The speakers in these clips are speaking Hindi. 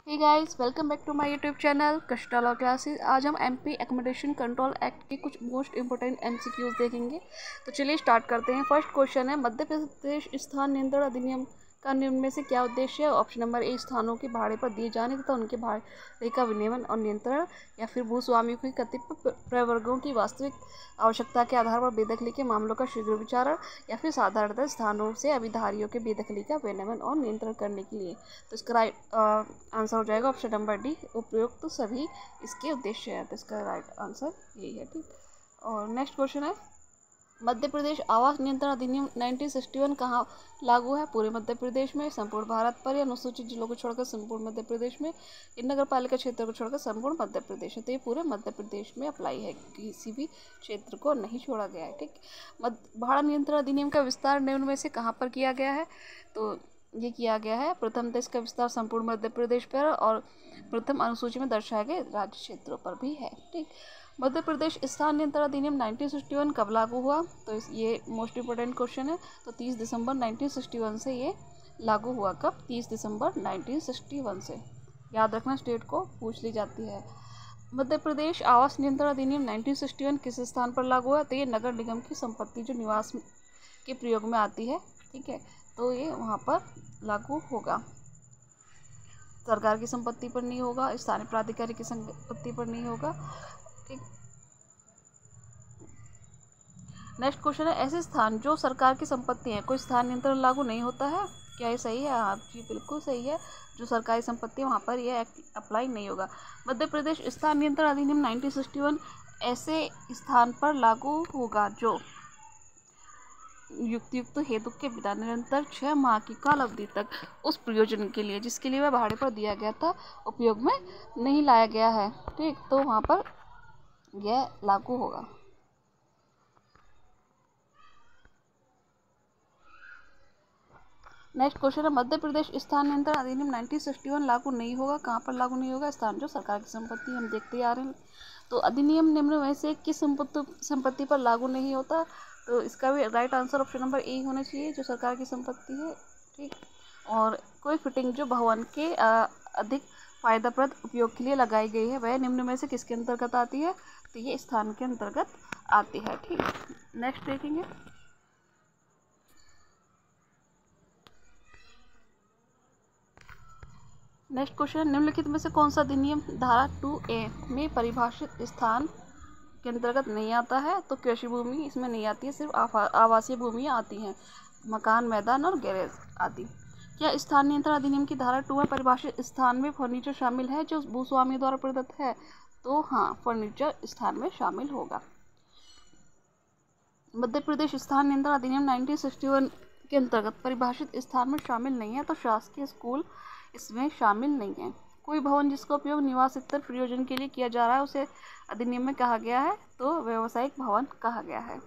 Hey guys, welcome back to my YouTube channel Kashta law classes. आज हम एमपी एकोमोडेशन कंट्रोल एक्ट के कुछ मोस्ट इंपोर्टेंट एमसीक्यूज देखेंगे। तो चलिए स्टार्ट करते हैं। फर्स्ट क्वेश्चन है, मध्य प्रदेश स्थान नियंत्रण अधिनियम का निम्न में से क्या उद्देश्य है? ऑप्शन नंबर ए, स्थानों के भाड़े पर दिए जाने तथा उनके भाड़े का विनियमन और नियंत्रण, या फिर भूस्वामियों की कतिपय प्रवर्गों की वास्तविक आवश्यकता के आधार पर बेदखली के मामलों का शीघ्र विचारण, या फिर साधारणतः स्थानों से अभिधारियों के बेदखली का विनियमन और नियंत्रण करने के लिए। तो इसका राइट आंसर हो जाएगा ऑप्शन नंबर डी, उपयुक्त तो सभी इसके उद्देश्य है। तो इसका राइट आंसर यही है। ठीक। और नेक्स्ट क्वेश्चन है, मध्य प्रदेश आवास नियंत्रण अधिनियम 1961 कहाँ लागू है? पूरे मध्य प्रदेश में, संपूर्ण भारत पर, या अनुसूचित जिलों को छोड़कर संपूर्ण मध्य प्रदेश में, इन नगर पालिका क्षेत्र को छोड़कर संपूर्ण मध्य प्रदेश में? तो ये पूरे मध्य प्रदेश में अप्लाई है, किसी भी क्षेत्र को नहीं छोड़ा गया है। ठीक। भाड़ा नियंत्रण अधिनियम का विस्तार निम्न में से कहाँ पर किया गया है? तो ये किया गया है प्रथम देश का विस्तार संपूर्ण मध्य प्रदेश पर और प्रथम अनुसूची में दर्शाए गए राज्य क्षेत्रों पर भी है। ठीक। मध्य प्रदेश स्थान नियंत्रण अधिनियम 1961 कब लागू हुआ? तो ये मोस्ट इंपोर्टेंट क्वेश्चन है। तो 30 दिसंबर 1961 से ये लागू हुआ। कब? 30 दिसंबर 1961 से। याद रखना, स्टेट को पूछ ली जाती है। मध्य प्रदेश आवास नियंत्रण अधिनियम 1961 किस स्थान पर लागू हुआ? तो ये नगर निगम की संपत्ति जो निवास के प्रयोग में आती है, ठीक है, तो ये वहाँ पर लागू होगा। सरकार की संपत्ति पर नहीं होगा, स्थानीय प्राधिकारी की संपत्ति पर नहीं होगा। ठीक। नेक्स्ट क्वेश्चन है, ऐसे स्थान जो सरकार की संपत्ति है, कोई स्थान नियंत्रण लागू नहीं होता है? क्या ये सही है? हाँ जी, बिल्कुल सही है। जो सरकारी संपत्ति है वहाँ पर यह अप्लाई नहीं होगा। मध्य प्रदेश स्थान नियंत्रण अधिनियम 1961 ऐसे स्थान पर लागू होगा जो युक्त हेतु के बिना निरंतर 6 माह की काल अवधि तक उस प्रयोजन के लिए जिसके लिए वह भाड़े पर दिया गया था उपयोग में नहीं लाया गया है। ठीक। तो वहाँ पर यह लागू होगा। नेक्स्ट क्वेश्चन है, मध्य प्रदेश स्थान नियंत्रण अधिनियम 1961 लागू नहीं होगा। कहाँ पर लागू नहीं होगा? स्थान जो सरकार की संपत्ति हम देखते आ रहे हैं। तो अधिनियम निम्न में से किस संपत्ति पर लागू नहीं होता? तो इसका भी right answer option number A होना चाहिए, जो सरकार की संपत्ति है। ठीक। और कोई फिटिंग जो भवन के अधिक फायदाप्रद उपयोग के लिए लगाई गई है वह निम्न में से किसके अंतर्गत आती है? तो ये स्थान के अंतर्गत आती है। ठीक। नेक्स्ट देखेंगे, नेक्स्ट क्वेश्चन, निम्नलिखित में से कौन सा अधिनियम धारा 2A में परिभाषित स्थान के अंतर्गत नहीं आता है? तो कृषि भूमि इसमें नहीं आती है, सिर्फ आवासीय भूमियाँ आती हैं, मकान, मैदान और गैरेज आदि। क्या स्थान नियंत्रण अधिनियम की धारा 2 में परिभाषित स्थान में फर्नीचर शामिल है जो भूस्वामियों द्वारा प्रदत्त है? तो हाँ, फर्नीचर स्थान में शामिल होगा। मध्य प्रदेश स्थान नियंत्रण अधिनियम 1961 के अंतर्गत परिभाषित स्थान में शामिल नहीं है, तो शासकीय स्कूल इसमें शामिल नहीं है। कोई भवन जिसका उपयोग निवासोत्तर प्रयोजन के लिए किया जा रहा है उसे अधिनियम में कहा गया है तो व्यावसायिक भवन कहा गया है।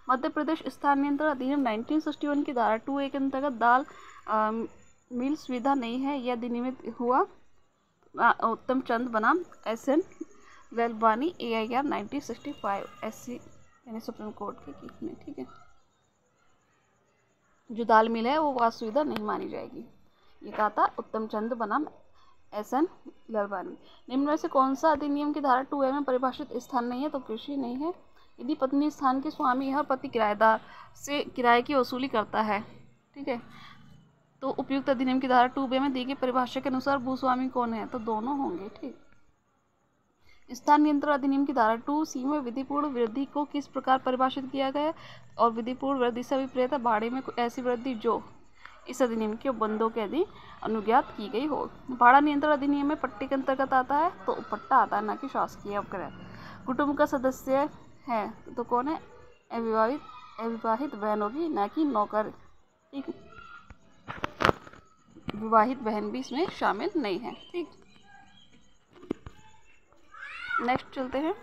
मध्य प्रदेश स्थान नियंत्रण अधिनियम 1961 की धारा 2A के अंतर्गत दाल मिल सुविधा नहीं है, यह अधिनियमित हुआ उत्तम चंद बनाम SN वेलबानी AIR 1965 SC यानी सुप्रीम कोर्ट के केस में। ठीक है, जो दाल मिल है वो वास सुविधा नहीं मानी जाएगी, ये कहा था उत्तम चंद बनाम SN वेलबानी। निम्न में से कौन सा अधिनियम की धारा 2A में परिभाषित स्थान नहीं है? तो कृषि नहीं है। यदि पत्नी स्थान के स्वामी या पति किराएदार से किराए की वसूली करता है, ठीक है, तो उपयुक्त अधिनियम की धारा 2B में दी गई परिभाषा के अनुसार भूस्वामी कौन है? तो दोनों होंगे। ठीक। स्थान नियंत्रण अधिनियम की धारा 2C में विधिपूर्ण वृद्धि को किस प्रकार परिभाषित किया गया है? और विधिपूर्ण वृद्धि से अभिप्रेत भाड़े में ऐसी वृद्धि जो इस अधिनियम के उपबंधों के अधीन अनुज्ञात की गई हो। भाड़ा नियंत्रण अधिनियम में पट्टे के अंतर्गत आता है, तो पट्टा आता है, ना कि शासकीय उपक्रम। कुटुंब का सदस्य है तो कौन है? अविवाहित बहन होगी, ना कि नौकर। ठीक। विवाहित बहन भी इसमें शामिल नहीं है। ठीक। नेक्स्ट चलते हैं,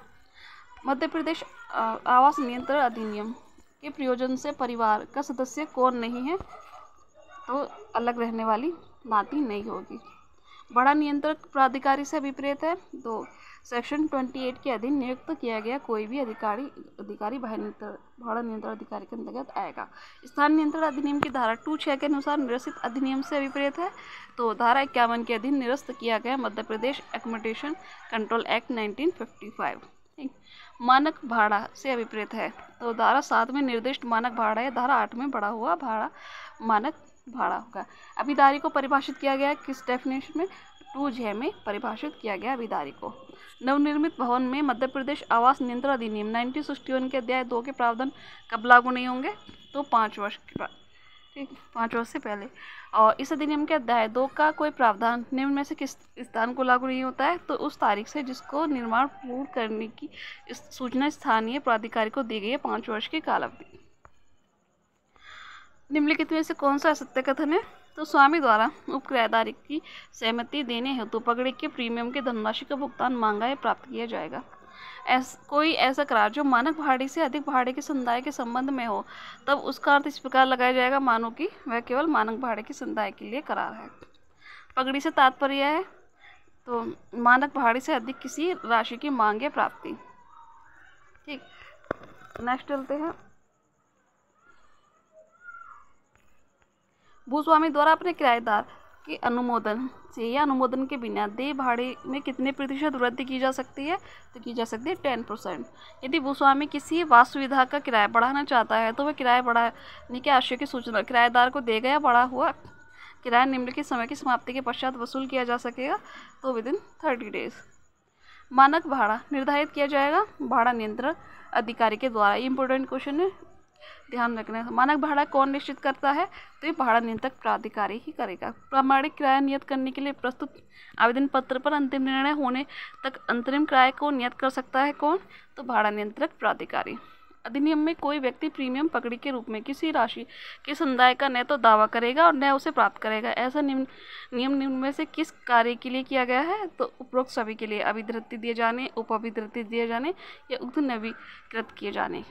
मध्य प्रदेश आवास नियंत्रण अधिनियम के प्रयोजन से परिवार का सदस्य कौन नहीं है? तो अलग रहने वाली नाती नहीं होगी। भाड़ा नियंत्रक प्राधिकारी से अभिप्रेत है। तो सेक्शन 28 के अधीन नियुक्त किया गया कोई भी अधिकारी भाड़ा नियंत्रण अधिकारी के अंतर्गत आएगा। स्थान नियंत्रण अधिनियम की धारा 26 के अनुसार निरसित अधिनियम से अभिप्रेत है। तो धारा 51 के अधीन निरस्त किया गया Madhya Pradesh accommodation control act 1955। मानक भाड़ा से अभिप्रेत है। तो धारा 7 में निर्दिष्ट मानक भाड़ा है, धारा 8 में बढ़ा हुआ भाड़ा मानक भाड़ा होगा। अभिधारी को परिभाषित किया गया किस डेफिनेशन में? 2J में परिभाषित किया गया अभिधारी को। नवनिर्मित भवन में मध्य प्रदेश आवास नियंत्रण अधिनियम 1961 के अध्याय 2 के प्रावधान कब लागू नहीं होंगे? तो 5 वर्ष के बाद, ठीक, 5 वर्ष से पहले। और इस अधिनियम के अध्याय 2 का कोई प्रावधान निम्न में से किस स्थान को लागू नहीं होता है? तो उस तारीख से जिसको निर्माण पूर्ण करने की सूचना स्थानीय प्राधिकारी को दी गई है 5 वर्ष की कालावधि। निम्नलिखित में से कौन सा असत्य कथन है? तो स्वामी द्वारा उपकिरायेदारी की सहमति देने हेतु पकड़ी के प्रीमियम की धनराशि का भुगतान मांगा या प्राप्त किया जाएगा। कोई ऐसा करार जो मानक भाड़े से अधिक भाड़े के समुदाय के संबंध में हो, तब उसका अर्थ इस प्रकार लगाया जाएगा मानो कि वह केवल मानक भाड़े के समुदाय के लिए करार है। पकड़ी से तात्पर्य है तो मानक भाड़े से अधिक किसी राशि की मांग या प्राप्ति। ठीक, नेक्स्ट चलते हैं। भूस्वामी द्वारा अपने किराएदार के अनुमोदन से या अनुमोदन के बिना देय भाड़े में कितने प्रतिशत वृद्धि की जा सकती है? तो की जा सकती है 10%। यदि भूस्वामी किसी वास सुविधा का किराया बढ़ाना चाहता है तो वह किराया बढ़ाने के आशय की सूचना किराएदार को देगा या बढ़ा हुआ किराया निम्नलिखित समय की समाप्ति के पश्चात वसूल किया जा सकेगा, तो विदिन 30 डेज। मानक भाड़ा निर्धारित किया जाएगा भाड़ा नियंत्रण अधिकारी के द्वारा। इंपॉर्टेंट क्वेश्चन है, ध्यान रखना है। मानक भाड़ा कौन निश्चित करता है? तो ये भाड़ा नियंत्रक प्राधिकारी ही करेगा। प्रामाणिक किराया नियत करने के लिए प्रस्तुत आवेदन पत्र पर अंतिम निर्णय होने तक अंतरिम किराए को नियत कर सकता है कौन? तो भाड़ा नियंत्रक प्राधिकारी। अधिनियम में कोई व्यक्ति प्रीमियम पकड़ी के रूप में किसी राशि के समुदाय का न तो दावा करेगा और न उसे प्राप्त करेगा। ऐसा नियम निम्न में से किस कार्य के लिए किया गया है? तो उपरोक्त सभी के लिए, अभिधृति दिए जाने, उप अभिधृति दिए जाने या उक्त नवीकृत किए जाने।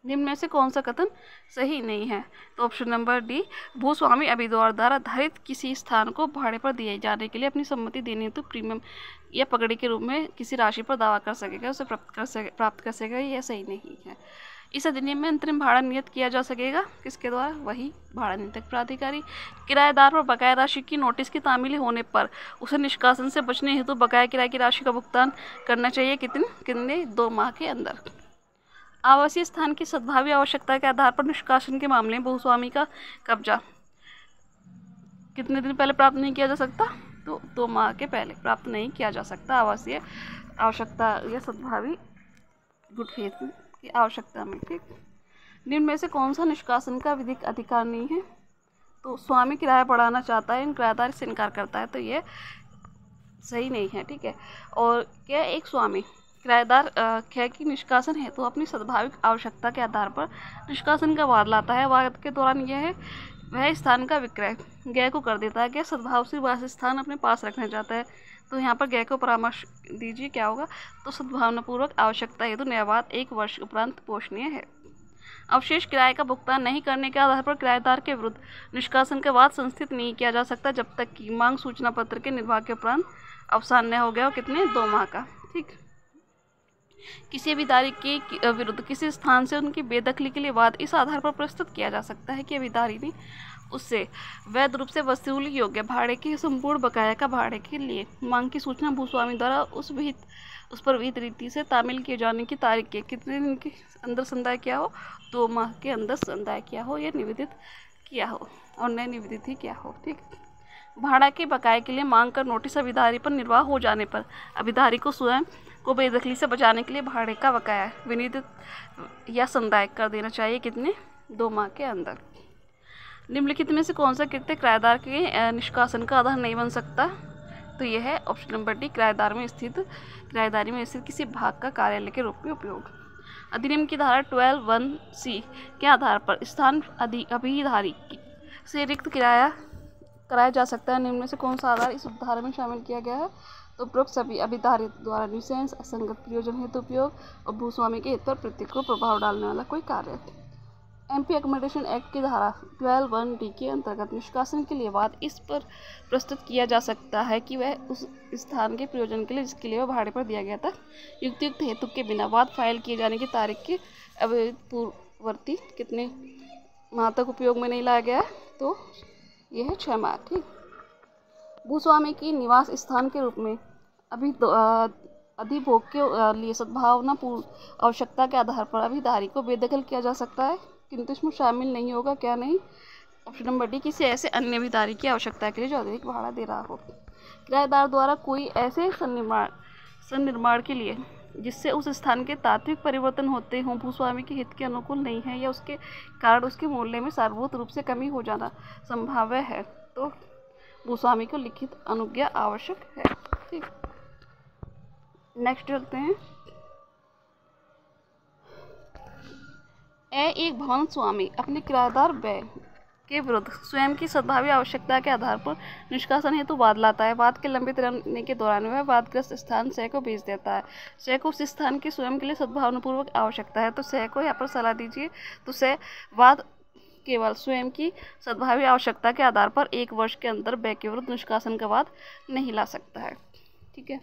निम्न में से कौन सा कथन सही नहीं है? तो ऑप्शन नंबर डी, भूस्वामी अभिद्वार द्वारा धारित किसी स्थान को भाड़े पर दिए जाने के लिए अपनी सम्मति देने हेतु प्रीमियम या पकड़ी के रूप में किसी राशि पर दावा कर सकेगा, उसे प्राप्त कर सकेगा, यह सही नहीं है। इस अधिनियम में अंतरिम भाड़ा नियत किया जा सकेगा किसके द्वारा? वही भाड़ा नियंत्रक प्राधिकारी। किराएदार पर बकाया राशि की नोटिस की तामील होने पर उसे निष्कासन से बचने हेतु बकाया किराए की राशि का भुगतान करना चाहिए कितने 2 माह के अंदर। आवासीय स्थान की सद्भावी आवश्यकता के आधार पर निष्कासन के मामले में भूस्वामी का कब्जा कितने दिन पहले प्राप्त नहीं किया जा सकता? तो 2 माह के पहले प्राप्त नहीं किया जा सकता आवासीय आवश्यकता या सद्भावी गुड फेथ की आवश्यकता में। ठीक, निम्न में से कौन सा निष्कासन का विधिक अधिकार नहीं है? तो स्वामी किराया बढ़ाना चाहता है, किराएदार से इनकार करता है, तो ये सही नहीं है। ठीक है, और क्या एक स्वामी किराएदार ख्या की निष्कासन है तो अपनी सद्भाविक आवश्यकता के आधार पर निष्कासन का वाद लाता है। वाद के दौरान यह है वह स्थान का विक्रय गय को कर देता है। क्या सद्भाव से वास स्थान अपने पास रखना चाहता है, तो यहाँ पर गय को परामर्श दीजिए क्या होगा? तो सद्भावनापूर्वक आवश्यकता हेतु न्यायवाद 1 वर्ष उपरांत पोषणीय है। अवशेष किराए का भुगतान नहीं करने के आधार पर किराएदार के विरुद्ध निष्कासन का वाद संस्थित नहीं किया जा सकता जब तक कि मांग सूचना पत्र के निर्वाह के उपरांत अवसान न हो गया हो कितने 2 माह का। ठीक, किसी अभिधारी के विरुद्ध किसी स्थान से उनकी बेदखली के लिए वाद इस आधार पर प्रस्तुत किया जा सकता है कि अभिधारी ने उससे वैध रूप से वसूली योग्य भाड़े के संपूर्ण बकाया का भाड़े के लिए मांग की सूचना भूस्वामी द्वारा उस पर विहित रीति से तामील किए जाने की तारीख के कितने दिन के अंदर संदाय किया हो? 2 माह के अंदर संदाय किया हो या निवेदित किया हो और न निवेदित ही किया हो। ठीक, भाड़ा के बकाये के लिए मांग कर नोटिस अभिधारी पर निर्वाह हो जाने पर अभिधारी को स्वयं को बेदखली से बचाने के लिए भाड़े का बकाया विनिर्दित या संदाय कर देना चाहिए कितने 2 माह के अंदर। निम्नलिखित में से कौन सा कृत्य किराएदार के निष्कासन का आधार नहीं बन सकता? तो यह है ऑप्शन नंबर डी, किराएदारी में स्थित किसी भाग का कार्यालय के रूप में उपयोग। अधिनियम की धारा 12(1)(c) के आधार पर स्थान अभिधारी से रिक्त किराया कराया जा सकता है। निम्न में से कौन सा आधार इस धारा में शामिल किया गया है? तो उपरोक्त सभी अभिधारी द्वारा न्यूसेंस, असंगत प्रयोजन हेतु उपयोग और भूस्वामी के हित पर प्रतिकूल प्रभाव डालने वाला कोई कार्य। एमपी एकोमोडेशन एक्ट की धारा 12(1)D के अंतर्गत निष्कासन के लिए वाद इस पर प्रस्तुत किया जा सकता है कि वह उस स्थान के प्रयोजन के लिए जिसके लिए वह भाड़े पर दिया गया था युक्तियुक्त हेतु के बिना वाद फाइल किए जाने की तारीख के पूर्ववर्ती कितने माह तक उपयोग में नहीं लाया गया, तो यह है 6 माह। ठीक। भूस्वामी की निवास स्थान के रूप में अधिभोग के लिए सद्भावनापूर्ण आवश्यकता के आधार पर अभिधारी को बेदखल किया जा सकता है, किंतु इसमें शामिल नहीं होगा क्या नहीं, ऑप्शन नंबर डी, किसी ऐसे अन्य अभिधारी की आवश्यकता के लिए जो अतिरिक्त भाड़ा दे रहा हो। किराएदार द्वारा कोई ऐसे सन्निर्माण के लिए जिससे उस स्थान के तात्विक परिवर्तन होते हों भूस्वामी के हित के अनुकूल नहीं है या उसके कारण उसके मूल्य में सार्वभौत रूप से कमी हो जाना संभाव्य है, तो भूस्वामी को लिखित अनुज्ञा आवश्यक है। ठीक। नेक्स्ट चलते हैं। एक भवन स्वामी अपने किराएदार व्यय के विरुद्ध स्वयं की सद्भावी आवश्यकता के आधार पर निष्कासन हेतु वाद लाता है। वाद के लंबित रहने के दौरान वह वादग्रस्त स्थान सह को भेज देता है। सह को उस स्थान की स्वयं के लिए सद्भावनापूर्वक आवश्यकता है, तो सह को यहाँ पर सलाह दीजिए, तो सह वाद केवल स्वयं की सद्भावी आवश्यकता के आधार पर 1 वर्ष के अंदर व्यय के विरुद्ध निष्कासन का वाद नहीं ला सकता है। ठीक है।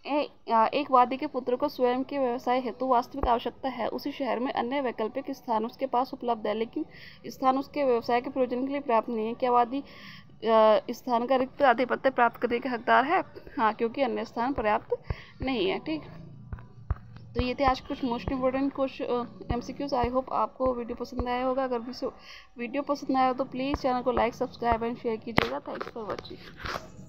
एक वादी के पुत्र को स्वयं के व्यवसाय हेतु वास्तविक आवश्यकता है, उसी शहर में अन्य वैकल्पिक स्थान उसके पास उपलब्ध है, लेकिन स्थान उसके व्यवसाय के प्रयोजन के लिए प्राप्त नहीं है। क्या वादी स्थान का रिक्त आधिपत्य प्राप्त करने का हकदार है? हाँ, क्योंकि अन्य स्थान पर्याप्त नहीं है। ठीक। तो ये थे आज कुछ most important question MCQs। I hope आपको वीडियो पसंद आया होगा। अगर वीडियो पसंद आया हो तो प्लीज़ चैनल को लाइक, सब्सक्राइब एंड शेयर कीजिएगा। Thanks for watching.